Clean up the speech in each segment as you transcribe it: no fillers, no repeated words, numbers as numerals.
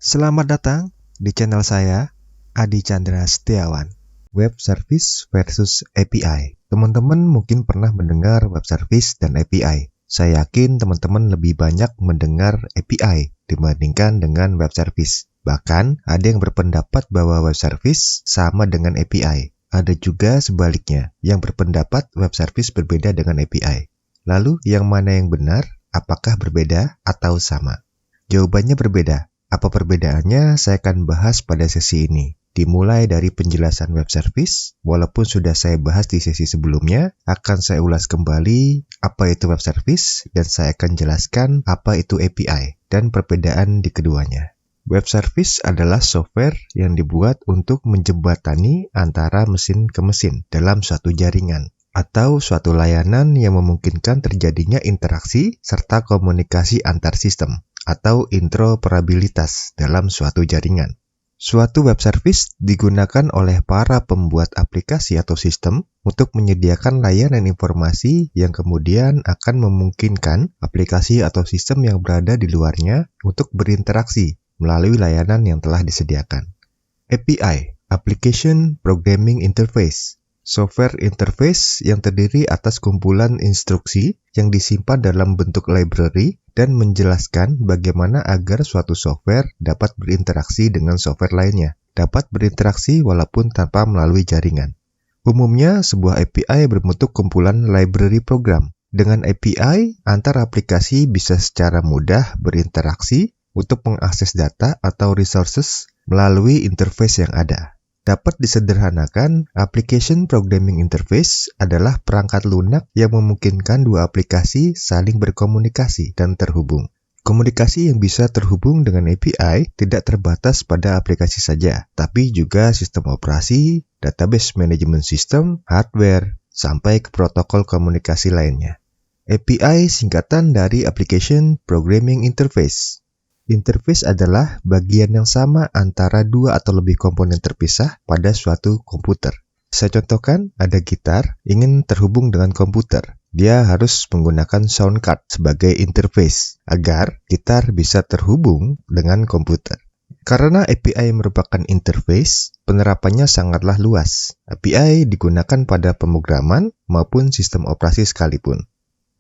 Selamat datang di channel saya, Adi Chandra Setiawan. Web Service versus API. Teman-teman mungkin pernah mendengar web service dan API. Saya yakin teman-teman lebih banyak mendengar API dibandingkan dengan web service. Bahkan ada yang berpendapat bahwa web service sama dengan API. Ada juga sebaliknya yang berpendapat web service berbeda dengan API. Lalu yang mana yang benar? Apakah berbeda atau sama? Jawabannya berbeda. Apa perbedaannya? Saya akan bahas pada sesi ini. Dimulai dari penjelasan web service, walaupun sudah saya bahas di sesi sebelumnya, akan saya ulas kembali apa itu web service, dan saya akan jelaskan apa itu API, dan perbedaan di keduanya. Web service adalah software yang dibuat untuk menjembatani antara mesin ke mesin dalam suatu jaringan, atau suatu layanan yang memungkinkan terjadinya interaksi serta komunikasi antar sistem, atau interoperabilitas dalam suatu jaringan. Suatu web service digunakan oleh para pembuat aplikasi atau sistem untuk menyediakan layanan informasi yang kemudian akan memungkinkan aplikasi atau sistem yang berada di luarnya untuk berinteraksi melalui layanan yang telah disediakan. API, Application Programming Interface, software interface yang terdiri atas kumpulan instruksi yang disimpan dalam bentuk library dan menjelaskan bagaimana agar suatu software dapat berinteraksi dengan software lainnya, dapat berinteraksi walaupun tanpa melalui jaringan. Umumnya, sebuah API berbentuk kumpulan library program. Dengan API, antar aplikasi bisa secara mudah berinteraksi untuk mengakses data atau resources melalui interface yang ada. Dapat disederhanakan, Application Programming Interface adalah perangkat lunak yang memungkinkan dua aplikasi saling berkomunikasi dan terhubung. Komunikasi yang bisa terhubung dengan API tidak terbatas pada aplikasi saja, tapi juga sistem operasi, database management system, hardware, sampai ke protokol komunikasi lainnya. API singkatan dari Application Programming Interface. Interface adalah bagian yang sama antara dua atau lebih komponen terpisah pada suatu komputer. Saya contohkan, ada gitar ingin terhubung dengan komputer. Dia harus menggunakan sound card sebagai interface agar gitar bisa terhubung dengan komputer. Karena API merupakan interface, penerapannya sangatlah luas. API digunakan pada pemrograman maupun sistem operasi sekalipun.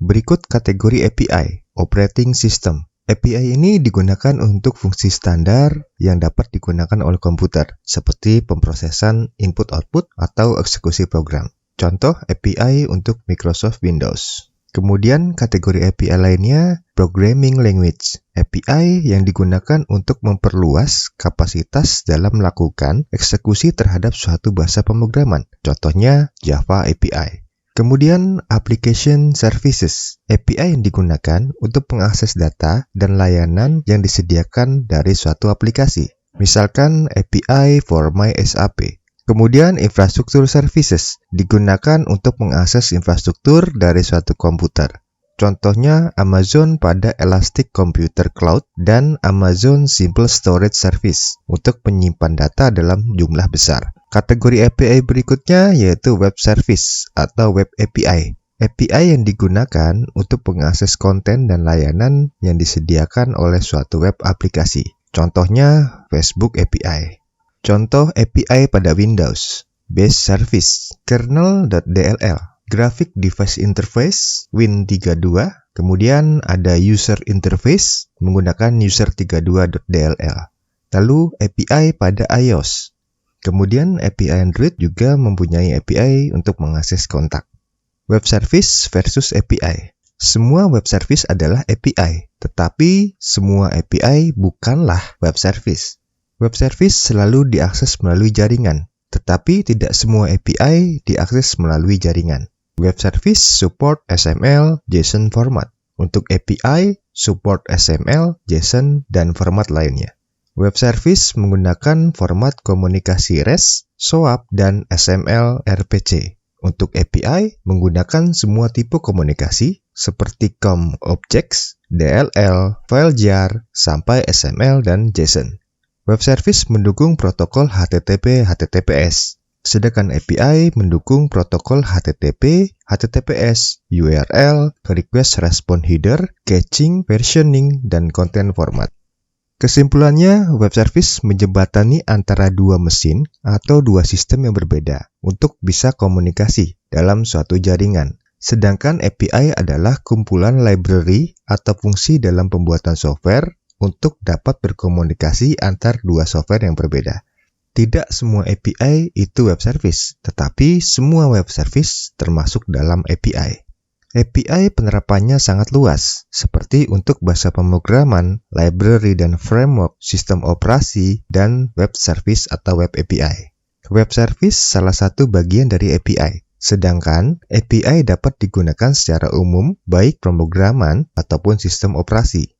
Berikut kategori API, Operating System. API ini digunakan untuk fungsi standar yang dapat digunakan oleh komputer, seperti pemrosesan input-output atau eksekusi program. Contoh API untuk Microsoft Windows. Kemudian kategori API lainnya, Programming Language. API yang digunakan untuk memperluas kapasitas dalam melakukan eksekusi terhadap suatu bahasa pemrograman. Contohnya Java API. Kemudian Application Services, API yang digunakan untuk mengakses data dan layanan yang disediakan dari suatu aplikasi. Misalkan API for MySAP. Kemudian Infrastructure Services, digunakan untuk mengakses infrastruktur dari suatu komputer. Contohnya Amazon pada Elastic Computer Cloud dan Amazon Simple Storage Service untuk menyimpan data dalam jumlah besar. Kategori API berikutnya yaitu Web Service atau Web API. API yang digunakan untuk mengakses konten dan layanan yang disediakan oleh suatu web aplikasi. Contohnya Facebook API. Contoh API pada Windows, Base Service, Kernel.dll, Graphic Device Interface, Win32, kemudian ada User Interface menggunakan User32.dll. Lalu API pada iOS. Kemudian API Android juga mempunyai API untuk mengakses kontak. Web Service versus API. Semua web service adalah API, tetapi semua API bukanlah web service. Web service selalu diakses melalui jaringan, tetapi tidak semua API diakses melalui jaringan. Web service support XML, JSON format. Untuk API, support XML, JSON, dan format lainnya. Web service menggunakan format komunikasi REST, SOAP, dan XML RPC. Untuk API, menggunakan semua tipe komunikasi seperti COM Objects, DLL, file jar, sampai XML dan JSON. Web service mendukung protokol HTTP, HTTPS. Sedangkan API mendukung protokol HTTP, HTTPS, URL, request response header, caching, versioning, dan content format. Kesimpulannya, web service menjembatani antara dua mesin atau dua sistem yang berbeda untuk bisa komunikasi dalam suatu jaringan. Sedangkan API adalah kumpulan library atau fungsi dalam pembuatan software untuk dapat berkomunikasi antar dua software yang berbeda. Tidak semua API itu web service, tetapi semua web service termasuk dalam API. API penerapannya sangat luas, seperti untuk bahasa pemrograman, library dan framework, sistem operasi, dan web service atau web API. Web service salah satu bagian dari API, sedangkan API dapat digunakan secara umum baik pemrograman ataupun sistem operasi.